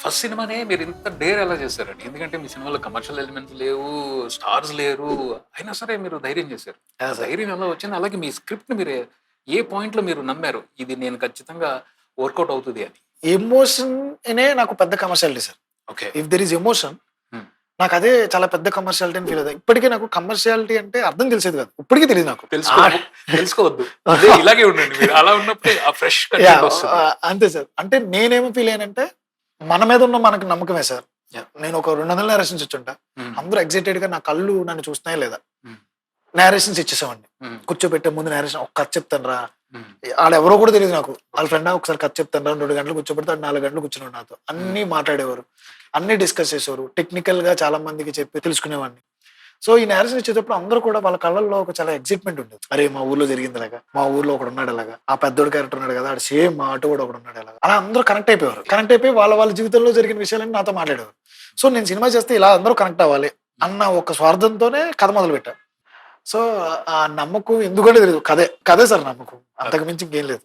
First సినిమానే మీరు ఇంత డేర్ ఎలా చేశారండి? ఎందుకంటే మీ సినిమాలో కమర్షియల్ ఎలిమెంట్స్ లేవు, స్టార్స్ లేరు. అయినా సరే మీరు ధైర్యం చేశారు. ఆ! ఆ సార్. ధైర్యం ఎలా వచ్చింది? అలాగే మీ స్క్రిప్ట్‌ని మీరు ఏ పాయింట్‌లో మీరు నమ్మారు? ఇది నేను ఖచ్చితంగా వర్కౌట్ అవుతది అని. ఎమోషనే నాకు పెద్ద commerciality sir. Okay. If there is emotion hmm. నాకదే చాలా పెద్ద కమర్షియాలిటీ అని ఫీల్ అవుతా. ఇప్పటికి నాకు కమర్షియాలిటీ అంటే అర్థం తెలిసేది కాదు. ఇప్పటికి తెలీదు నాకు. తెలుసుకోవద్దు. ఇలాగే ఉండండి మీరు. అలా ఉన్నప్పుడే ఆ ఫ్రెష్ యాహ్! కంటెంట్ వస్తది. అంతే సార్. అంటే నేనేమి ఫీల్ అయ్యానంటే మన మీద ఉన్న మనకు నమ్మకమే సార్. యాహ్! నేను ఒక 200 నేరేషన్స్ ఇచ్చుంటా. హ్మ్. అందరూ ఎక్సైటెడ్‌గా నా కళ్ళు నన్ను చూస్తున్నాయా లేదా? హ్మ్. నేరేషన్స్ ఇచ్చేసేవాడిని. హ్మ్. కూర్చోబెట్టే ముందు నేరేషన్ ఒక కథ చెప్తానురా. హ్మ్. ఆడెవరో కూడా తెలీదు నాకు. వాళ్ళ ఫ్రెండా ఒకసారి కథ చెప్తానురా 2 గంటలు కూర్చోబెడితే ఆడు 4 గంటలు కూర్చునేవాడు నాతో. అన్నీ మాట్లాడేవారు. అన్నీ డిస్కస్ చేసేవారు. టెక్నికల్‌గా చాలా మందికి చెప్పి తెలుసుకునేవాడిని. సో, ఈ నేరేషన్ ఇచ్చేటప్పుడు అందరూ కూడా వాళ్ళ కళ్ళల్లో ఒక చాలా ఎక్సైట్‌మెంట్ ఉండేది. అరే! మా ఊర్లో జరిగింది ఇలాగా. మా ఊర్లో ఒకడున్నాడు ఇలాగా. ఆ పెద్దోడు క్యారెక్టర్ ఉన్నాడు కదా! ఆడు సేమ్ మా ఆటో వాడు ఒకడున్నాడు ఇలాగా. అలా అందరూ కనెక్ట్ అయిపోయేవారు. కనెక్ట్ అయిపోయి వాళ్ళ జీవితంలో జరిగిన విషయాలన్నీ నాతో మాట్లాడేవారు. సో, నేను సినిమా చేస్తే ఇలా అందరూ కనెక్ట్ అవ్వాలి అన్న ఒక స్వార్థంతోనే కథ మొదలుపెట్టా. సో, ఆ నమ్మకం ఎందుకంటే తెలీదు. కథే సార్ నమ్మకం. అంతకు మించి ఇంకేం లేదు.